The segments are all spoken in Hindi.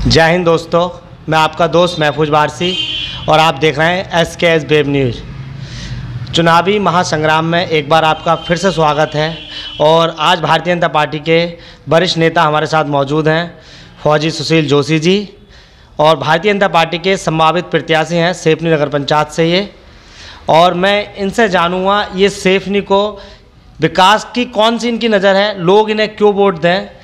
जय हिंद दोस्तों, मैं आपका दोस्त महफूज वारसी और आप देख रहे हैं SKS वेब न्यूज़। चुनावी महासंग्राम में एक बार आपका फिर से स्वागत है और आज भारतीय जनता पार्टी के वरिष्ठ नेता हमारे साथ मौजूद हैं, फौजी सुशील जोशी जी, और भारतीय जनता पार्टी के संभावित प्रत्याशी हैं सेफनी नगर पंचायत से ये। और मैं इनसे जानूँगा ये सेफनी को विकास की कौन सी इनकी नज़र है, लोग इन्हें क्यों वोट दें,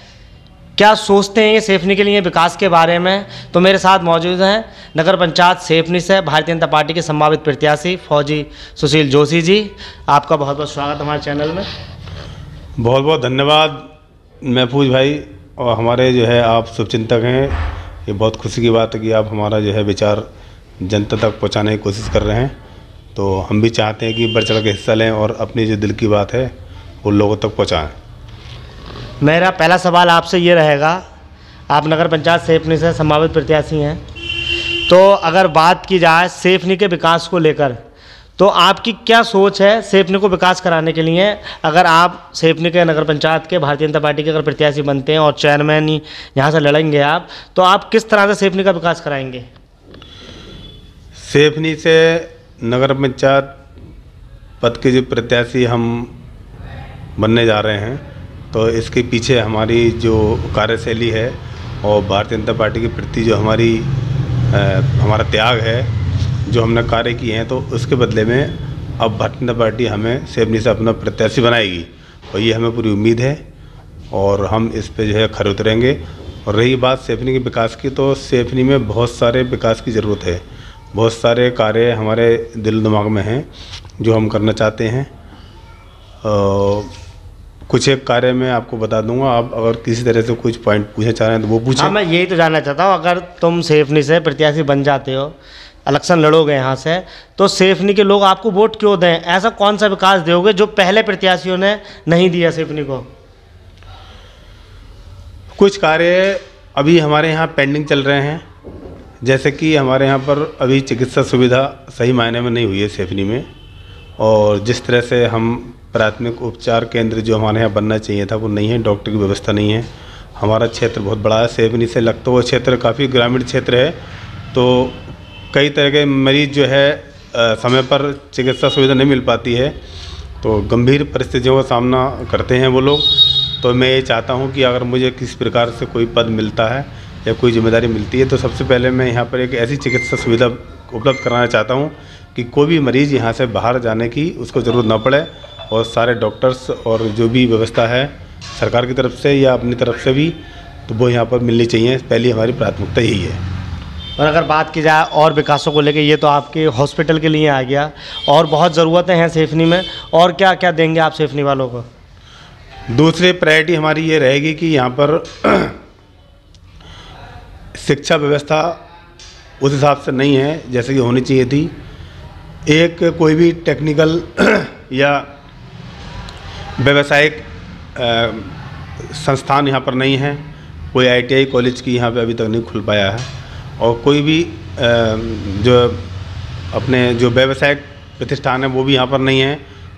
क्या सोचते हैं ये सेफनी के लिए विकास के बारे में। तो मेरे साथ मौजूद हैं नगर पंचायत सेफनी से भारतीय जनता पार्टी के संभावित प्रत्याशी फौजी सुशील जोशी जी। आपका बहुत बहुत स्वागत हमारे चैनल में। बहुत बहुत धन्यवाद महफूज भाई, और हमारे जो है आप शुभचिंतक हैं। ये बहुत खुशी की बात है कि आप हमारा जो है विचार जनता तक पहुंचाने की कोशिश कर रहे हैं। तो हम भी चाहते हैं कि बढ़ चढ़ के हिस्सा लें और अपनी जो दिल की बात है वो लोगों तक पहुँचाएँ। मेरा पहला सवाल आपसे ये रहेगा, आप नगर पंचायत सेफनी से संभावित प्रत्याशी हैं, तो अगर बात की जाए सेफनी के विकास को लेकर तो आपकी क्या सोच है सेफनी को विकास कराने के लिए। अगर आप सेफनी के नगर पंचायत के भारतीय जनता पार्टी के अगर प्रत्याशी बनते हैं और चेयरमैन ही यहाँ से लड़ेंगे आप, तो आप किस तरह से सेफनी का विकास कराएंगे। सेफनी से नगर पंचायत पद के जो प्रत्याशी हम बनने जा रहे हैं, तो इसके पीछे हमारी जो कार्यशैली है और भारतीय जनता पार्टी के प्रति जो हमारा त्याग है, जो हमने कार्य किए हैं, तो उसके बदले में अब भारतीय जनता पार्टी हमें सेफनी से अपना प्रत्याशी बनाएगी और ये हमें पूरी उम्मीद है और हम इस पे जो है खरे उतरेंगे। और रही बात सेफनी के विकास की, तो सेफनी में बहुत सारे विकास की ज़रूरत है। बहुत सारे कार्य हमारे दिल दिमाग में हैं जो हम करना चाहते हैं। कुछ एक कार्य मैं आपको बता दूंगा, आप अगर किसी तरह से कुछ पॉइंट पूछना चाह रहे हैं तो वो पूछें। हाँ, मैं यही तो जानना चाहता हूँ, अगर तुम सेफनी से प्रत्याशी बन जाते हो, इलेक्शन लड़ोगे यहाँ से, तो सेफनी के लोग आपको वोट क्यों दें। ऐसा कौन सा विकास दोगे जो पहले प्रत्याशियों ने नहीं दिया सेफनी को। कुछ कार्य अभी हमारे यहाँ पेंडिंग चल रहे हैं, जैसे कि हमारे यहाँ पर अभी चिकित्सा सुविधा सही मायने में नहीं हुई है सेफनी में, और जिस तरह से हम प्राथमिक उपचार केंद्र जो हमारे यहाँ बनना चाहिए था वो नहीं है, डॉक्टर की व्यवस्था नहीं है। हमारा क्षेत्र बहुत बड़ा है, सेफनी से लगता हुआ क्षेत्र काफ़ी ग्रामीण क्षेत्र है, तो कई तरह के मरीज जो है समय पर चिकित्सा सुविधा नहीं मिल पाती है, तो गंभीर परिस्थितियों का सामना करते हैं वो लोग। तो मैं ये चाहता हूँ कि अगर मुझे किसी प्रकार से कोई पद मिलता है या कोई जिम्मेदारी मिलती है, तो सबसे पहले मैं यहाँ पर एक ऐसी चिकित्सा सुविधा उपलब्ध कराना चाहता हूँ कि कोई भी मरीज़ यहाँ से बाहर जाने की उसको ज़रूरत ना पड़े, और सारे डॉक्टर्स और जो भी व्यवस्था है सरकार की तरफ से या अपनी तरफ से भी, तो वो यहाँ पर मिलनी चाहिए। पहली हमारी प्राथमिकता यही है। और अगर बात की जाए और विकासों को लेकर, ये तो आपके हॉस्पिटल के लिए आ गया, और बहुत ज़रूरतें हैं सेफनी में, और क्या क्या देंगे आप सेफनी वालों को। दूसरी प्रायोरिटी हमारी ये रहेगी कि यहाँ पर शिक्षा व्यवस्था उस हिसाब से नहीं है जैसे कि होनी चाहिए थी। एक कोई भी टेक्निकल या व्यावसायिक संस्थान यहाँ पर नहीं है, कोई ITI कॉलेज की यहाँ पे अभी तक नहीं खुल पाया है, और कोई भी जो अपने जो व्यावसायिक प्रतिष्ठान है वो भी यहाँ पर नहीं है।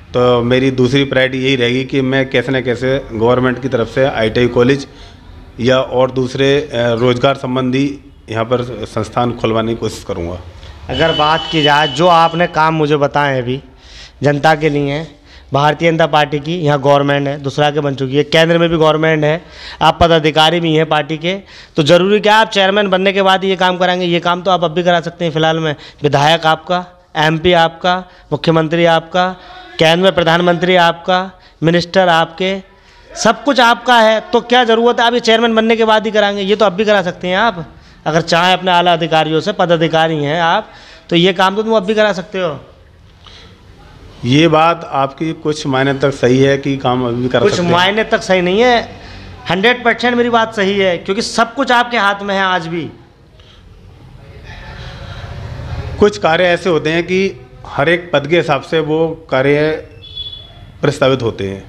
तो मेरी दूसरी प्रायोरिटी यही रहेगी कि मैं कैसे न कैसे गवर्नमेंट की तरफ से ITI कॉलेज या और दूसरे रोज़गार संबंधी यहाँ पर संस्थान खुलवाने की कोशिश करूँगा। अगर बात की जाए जो आपने काम मुझे बताए अभी जनता के लिए, भारतीय जनता पार्टी की यहाँ गवर्नमेंट है, दूसरा के बन चुकी है, केंद्र में भी गवर्नमेंट है, आप पदाधिकारी भी हैं पार्टी के, तो ज़रूरी क्या आप चेयरमैन बनने के बाद ये काम कराएंगे। ये काम तो आप अब भी करा सकते हैं। फिलहाल में विधायक आपका, MP आपका, मुख्यमंत्री आपका, केंद्र में प्रधानमंत्री आपका, मिनिस्टर आपके, सब कुछ आपका है, तो क्या ज़रूरत है आप ये चेयरमैन बनने के बाद ही कराएंगे। ये तो अब भी करा सकते हैं आप, अगर चाहें अपने आला अधिकारियों से, पदाधिकारी हैं आप, तो ये काम तो तुम अब भी करा सकते हो। ये बात आपकी कुछ मायने तक सही है कि काम अभी भी कर सकते हैं। कुछ मायने तक सही नहीं है, 100% मेरी बात सही है, क्योंकि सब कुछ आपके हाथ में है आज भी। कुछ कार्य ऐसे होते हैं कि हर एक पद के हिसाब से वो कार्य प्रस्तावित होते हैं।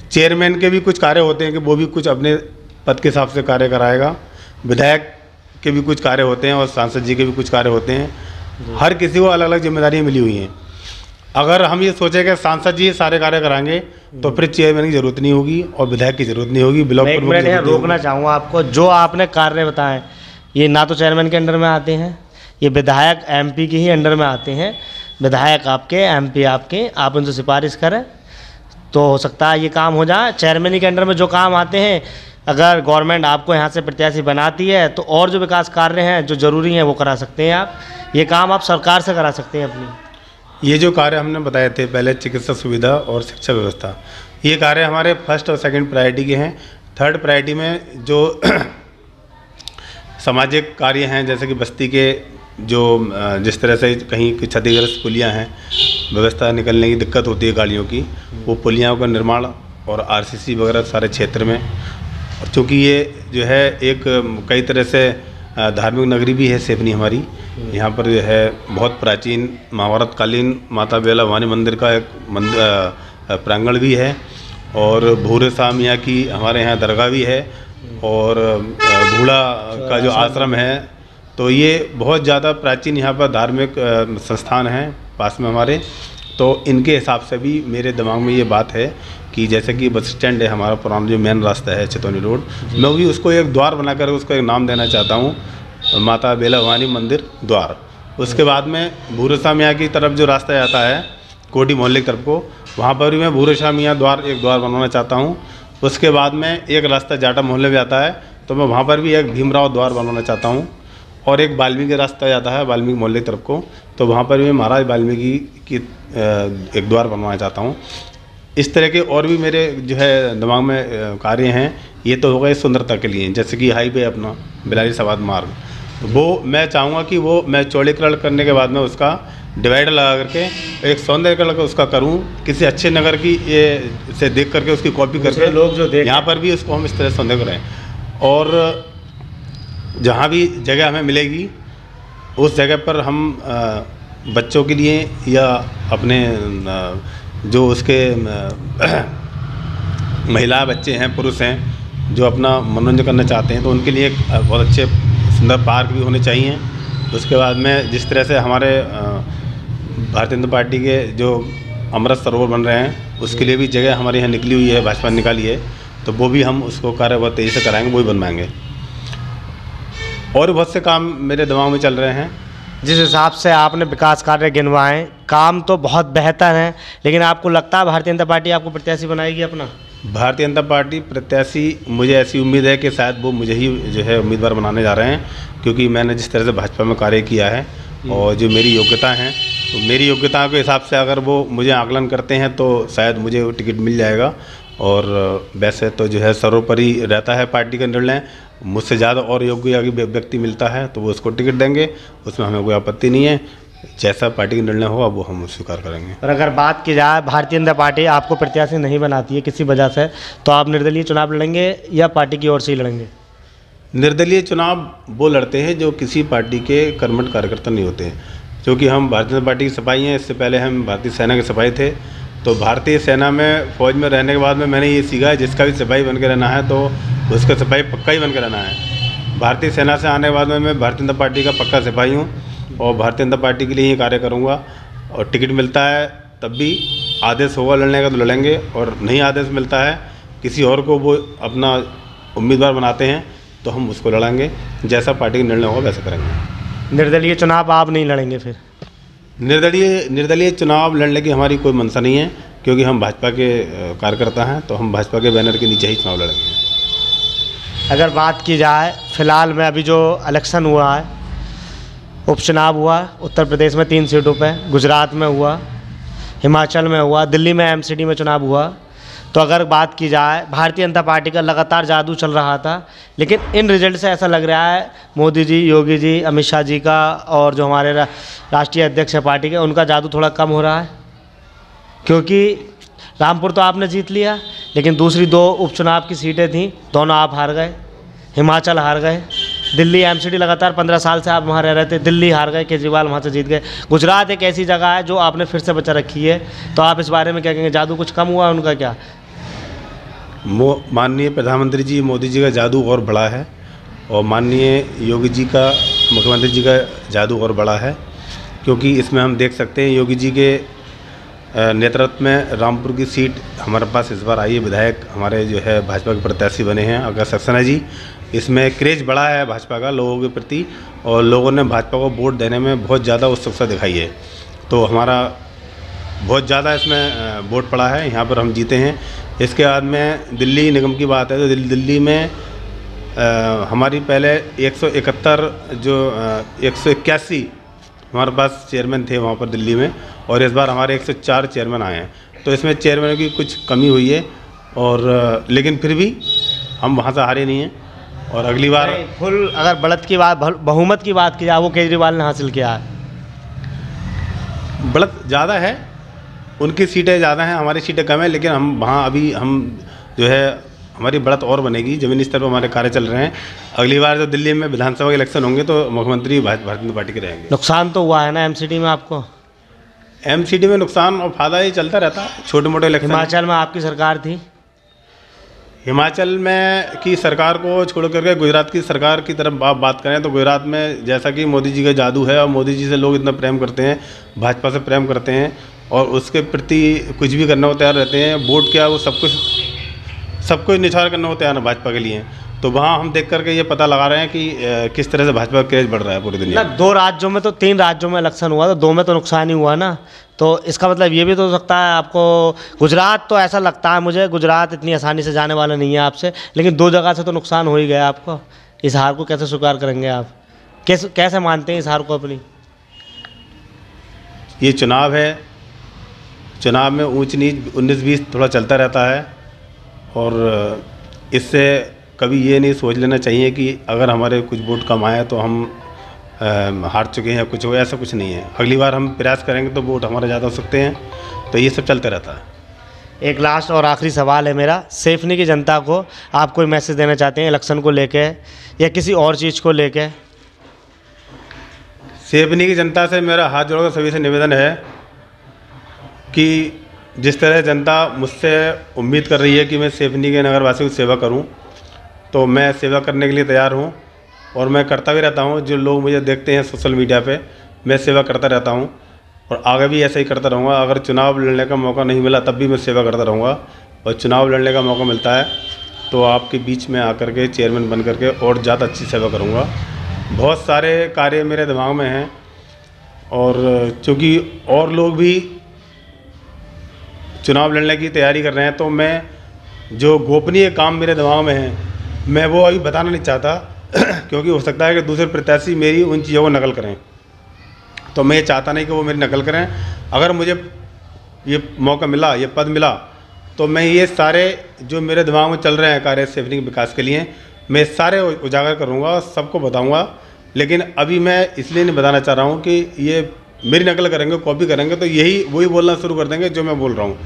चेयरमैन के भी कुछ कार्य होते हैं कि वो भी कुछ अपने पद के हिसाब से कार्य कराएगा, विधायक के भी कुछ कार्य होते हैं और सांसद जी के भी कुछ कार्य होते हैं। हर किसी को अलग अलग जिम्मेदारियाँ मिली हुई हैं। अगर हम ये सोचें कि सांसद जी सारे कार्य कराएंगे तो फिर चेयरमैन की जरूरत नहीं होगी और विधायक की जरूरत नहीं होगी, ब्लॉक प्रमुख की जरूरत नहीं होगी। रोकना चाहूँगा आपको, जो आपने कार्य बताएं ये ना तो चेयरमैन के अंडर में आते हैं, ये विधायक एमपी के ही अंडर में आते हैं। विधायक आपके, एमपी आपके, आप उनसे सिफारिश करें तो हो सकता है ये काम हो जाए। चेयरमैन ही के अंडर में जो काम आते हैं, अगर गवर्नमेंट आपको यहाँ से प्रत्याशी बनाती है तो और जो विकास कार्य हैं जो ज़रूरी हैं वो करा सकते हैं आप। ये काम आप सरकार से करा सकते हैं अपनी। ये जो कार्य हमने बताए थे पहले, चिकित्सा सुविधा और शिक्षा व्यवस्था, ये कार्य हमारे फर्स्ट और सेकंड प्रायोरिटी के हैं। थर्ड प्रायोरिटी में जो सामाजिक कार्य हैं, जैसे कि बस्ती के जो जिस तरह से कहीं की क्षतिग्रस्त पुलियाँ हैं, व्यवस्था निकलने की दिक्कत होती है गाड़ियों की, वो पुलियाँ का निर्माण और आरसीसी वगैरह सारे क्षेत्र में। और चूँकि ये जो है एक कई तरह से धार्मिक नगरी भी है सेफनी हमारी, यहाँ पर जो है बहुत प्राचीन महाभारत कालीन माता बेला भवानी मंदिर का एक प्रांगण भी है, और भूरे सामिया की हमारे यहाँ दरगाह भी है, और बूढ़ा का जो आश्रम है। तो ये बहुत ज़्यादा प्राचीन यहाँ पर धार्मिक संस्थान हैं पास में हमारे। तो इनके हिसाब से भी मेरे दिमाग में ये बात है कि जैसे कि बस स्टैंड है हमारा पुराना जो मेन रास्ता है चितौनी रोड, मैं भी उसको एक द्वार बनाकर उसको एक नाम देना चाहता हूँ, माता बेला भवानी मंदिर द्वार। उसके बाद में भूरेशा मियाँ की तरफ जो रास्ता जाता है कोटी मोहल्ले की तरफ को, वहाँ पर भी मैं भूरेशा मियाँ द्वार एक द्वार बनवाना चाहता हूँ। उसके बाद में एक रास्ता जाटा मोहल्ले में आता है, तो मैं वहाँ पर भी एक भीमराव द्वार बनवाना चाहता हूँ। और एक वाल्मीकि रास्ता जाता है वाल्मीकि मोहल्ले की तरफ को, तो वहाँ पर भी मैं महाराज वाल्मीकि की एक द्वार बनवाना चाहता हूँ। इस तरह के और भी मेरे जो है दिमाग में कार्य हैं। ये तो हो गए सुंदरता के लिए, जैसे कि हाईवे अपना बिलारी सवाद मार्ग, वो मैं चाहूँगा कि वो मैं चौड़ीकरण करने के बाद में उसका डिवाइडर लगा करके एक सौंदर्यकरण उसका करूँ, किसी अच्छे नगर की ये से देख करके उसकी कॉपी करके लोग जो देख यहाँ पर भी उसको हम इस तरह सौंदर्य करें। और जहाँ भी जगह हमें मिलेगी उस जगह पर हम बच्चों के लिए या अपने जो उसके महिला बच्चे हैं, पुरुष हैं जो अपना मनोरंजन करना चाहते हैं, तो उनके लिए एक बहुत अच्छे सुंदर पार्क भी होने चाहिए। उसके बाद में जिस तरह से हमारे भारतीय जनता पार्टी के जो अमृत सरोवर बन रहे हैं, उसके लिए भी जगह हमारे यहाँ निकली हुई है, भाजपा ने निकाली है, तो वो भी हम उसको कार्य बहुत तेज़ी से कराएंगे, वो भी बनवाएंगे। और बहुत से काम मेरे दिमाग में चल रहे हैं। जिस हिसाब से आपने विकास कार्य गिनवाए, काम तो बहुत बेहतर हैं, लेकिन आपको लगता है भारतीय जनता पार्टी आपको प्रत्याशी बनाएगी अपना? भारतीय जनता पार्टी प्रत्याशी, मुझे ऐसी उम्मीद है कि शायद वो मुझे ही जो है उम्मीदवार बनाने जा रहे हैं, क्योंकि मैंने जिस तरह से भाजपा में कार्य किया है और जो मेरी योग्यता हैं, तो मेरी योग्यता के हिसाब से अगर वो मुझे आकलन करते हैं तो शायद मुझे वो टिकट मिल जाएगा। और वैसे तो जो है सर्वोपरि रहता है पार्टी का निर्णय, मुझसे ज़्यादा और योग्य व्यक्ति मिलता है तो वो उसको टिकट देंगे, उसमें हमें कोई आपत्ति नहीं है। जैसा पार्टी का निर्णय होगा वो हम स्वीकार करेंगे। और अगर बात की जाए भारतीय जनता पार्टी आपको प्रत्याशी नहीं बनाती है किसी वजह से, तो आप निर्दलीय चुनाव लड़ेंगे या पार्टी की ओर से ही लड़ेंगे? निर्दलीय चुनाव वो लड़ते हैं जो किसी पार्टी के कर्मठ कार्यकर्ता नहीं होते हैं, क्योंकि हम भारतीय जनता पार्टी की सिपाही हैं। इससे पहले हम भारतीय सेना के सिपाही थे, तो भारतीय सेना में फ़ौज में रहने के बाद में मैंने ये सीखा है जिसका भी सिपाही बन के रहना है तो उसका सिपाही पक्का ही बन के रहना है। भारतीय सेना से आने के बाद में मैं भारतीय जनता पार्टी का पक्का सिपाही हूँ और भारतीय जनता पार्टी के लिए ही कार्य करूँगा। और टिकट मिलता है तब भी, आदेश होगा लड़ने का तो लड़ेंगे, और नहीं आदेश मिलता है किसी और को वो अपना उम्मीदवार बनाते हैं तो हम उसको लड़ेंगे। जैसा पार्टी का निर्णय होगा वैसा करेंगे। निर्दलीय चुनाव आप नहीं लड़ेंगे फिर? निर्दलीय चुनाव लड़ने की हमारी कोई मंशा नहीं है, क्योंकि हम भाजपा के कार्यकर्ता हैं, तो हम भाजपा के बैनर के नीचे ही चुनाव लड़ेंगे। अगर बात की जाए फिलहाल में अभी जो इलेक्शन हुआ है, उपचुनाव हुआ उत्तर प्रदेश में 3 सीटों पे, गुजरात में हुआ, हिमाचल में हुआ, दिल्ली में एमसीडी में चुनाव हुआ, तो अगर बात की जाए भारतीय जनता पार्टी का लगातार जादू चल रहा था, लेकिन इन रिजल्ट से ऐसा लग रहा है मोदी जी, योगी जी, अमित शाह जी का और जो हमारे राष्ट्रीय अध्यक्ष है पार्टी के, उनका जादू थोड़ा कम हो रहा है। क्योंकि रामपुर तो आपने जीत लिया, लेकिन दूसरी 2 उपचुनाव की सीटें थीं, दोनों आप हार गए। हिमाचल हार गए, दिल्ली एमसीडी लगातार 15 साल से आप वहाँ रह रहे थे, दिल्ली हार गए, केजरीवाल वहाँ से जीत गए। गुजरात एक ऐसी जगह है जो आपने फिर से बचा रखी है, तो आप इस बारे में क्या कहेंगे? जादू कुछ कम हुआ उनका क्या? माननीय प्रधानमंत्री जी मोदी जी का जादू और बड़ा है, और माननीय योगी जी का, मुख्यमंत्री जी का जादू और बड़ा है, क्योंकि इसमें हम देख सकते हैं योगी जी के नेतृत्व में रामपुर की सीट हमारे पास इस बार आई है। विधायक हमारे जो है भाजपा के प्रत्याशी बने हैं आकाश सक्सेना जी। इसमें क्रेज बढ़ा है भाजपा का लोगों के प्रति, और लोगों ने भाजपा को वोट देने में बहुत ज़्यादा उत्सुकता दिखाई है। तो हमारा बहुत ज़्यादा इसमें वोट पड़ा है, यहाँ पर हम जीते हैं। इसके बाद में दिल्ली निगम की बात है तो दिल्ली में हमारी पहले 171 जो 181 हमारे पास चेयरमैन थे वहाँ पर दिल्ली में, और इस बार हमारे 104 चेयरमैन आए हैं। तो इसमें चेयरमैन की कुछ कमी हुई है, और लेकिन फिर भी हम वहाँ से हारे नहीं हैं। और अगली बार फुल अगर बढ़त की बात, बहुमत की बात की जाए, वो केजरीवाल ने हासिल किया है। बढ़त ज़्यादा है, उनकी सीटें ज़्यादा हैं, हमारी सीटें कम हैं, लेकिन हम वहाँ अभी हम जो है हमारी बढ़त और बनेगी। ज़मीनी स्तर पर हमारे कार्य चल रहे हैं। अगली बार जो दिल्ली में विधानसभा के इलेक्शन होंगे तो मुख्यमंत्री भारतीय जनता पार्टी के रहेंगे। नुकसान तो हुआ है ना एमसीडी में आपको? एमसीडी में नुकसान और फायदा ही चलता रहता है, छोटे मोटे इलेक्शन। हिमाचल में आपकी सरकार थी? हिमाचल में की सरकार को छोड़ करके गुजरात की सरकार की तरफ बात करें तो गुजरात में जैसा कि मोदी जी का जादू है, और मोदी जी से लोग इतना प्रेम करते हैं, भाजपा से प्रेम करते हैं, और उसके प्रति कुछ भी करने को तैयार रहते हैं। वोट क्या वो सब कुछ निछावर करने को तैयार है भाजपा के लिए। तो वहाँ हम देख करके ये पता लगा रहे हैं कि किस तरह से भाजपा का क्रेज बढ़ रहा है पूरी दुनिया में। 2 राज्यों में तो 3 राज्यों में इलेक्शन हुआ, तो 2 में तो नुकसान ही हुआ ना। तो इसका मतलब ये भी तो हो सकता है आपको, गुजरात तो ऐसा लगता है मुझे, गुजरात इतनी आसानी से जाने वाला नहीं है आपसे, लेकिन 2 जगह से तो नुकसान हो ही गया आपको। इस हार को कैसे स्वीकार करेंगे आप? कैसे मानते हैं इस हार को अपनी? ये चुनाव है, चुनाव में ऊंच नीच 19-20 थोड़ा चलता रहता है, और इससे कभी ये नहीं सोच लेना चाहिए कि अगर हमारे कुछ वोट कम आए तो हम हार चुके हैं या कुछ हो, ऐसा कुछ नहीं है। अगली बार हम प्रयास करेंगे तो वोट हमारे ज़्यादा हो सकते हैं। तो ये सब चलता रहता है। एक लास्ट और आखिरी सवाल है मेरा, सेफनी की जनता को आप कोई मैसेज देना चाहते हैं इलेक्शन को लेके या किसी और चीज़ को लेके? सेफनी की जनता से मेरा हाथ जोड़कर सभी से निवेदन है कि जिस तरह जनता मुझसे उम्मीद कर रही है कि मैं सेफनी के नगरवासियों की सेवा करूं, तो मैं सेवा करने के लिए तैयार हूं, और मैं करता भी रहता हूं। जो लोग मुझे देखते हैं सोशल मीडिया पे, मैं सेवा करता रहता हूं, और आगे भी ऐसा ही करता रहूँगा। अगर चुनाव लड़ने का मौका नहीं मिला तब भी मैं सेवा करता रहूँगा, और चुनाव लड़ने का मौका मिलता है तो आपके बीच में आकर के चेयरमैन बन करके और ज़्यादा अच्छी सेवा करूँगा। बहुत सारे कार्य मेरे दिमाग में हैं, और चूँकि और लोग भी चुनाव लड़ने की तैयारी कर रहे हैं, तो मैं जो गोपनीय काम मेरे दिमाग में है मैं वो अभी बताना नहीं चाहता क्योंकि हो सकता है कि दूसरे प्रत्याशी मेरी उन चीज़ों को नकल करें। तो मैं ये चाहता नहीं कि वो मेरी नकल करें। अगर मुझे ये मौका मिला, ये पद मिला, तो मैं ये सारे जो मेरे दिमाग में चल रहे हैं कार्य सेफनी के विकास के लिए, मैं सारे उजागर करूँगा, सबको बताऊँगा। लेकिन अभी मैं इसलिए नहीं बताना चाह रहा हूँ कि ये मेरी नकल करेंगे, कॉपी करेंगे तो वही बोलना शुरू कर देंगे जो मैं बोल रहा हूँ।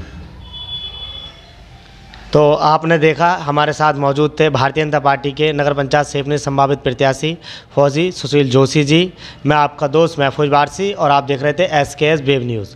तो आपने देखा, हमारे साथ मौजूद थे भारतीय जनता पार्टी के नगर पंचायत सेफनी संभावित प्रत्याशी फौजी सुशील जोशी जी। मैं आपका दोस्त महफूज वारसी, और आप देख रहे थे SKS वेब न्यूज़।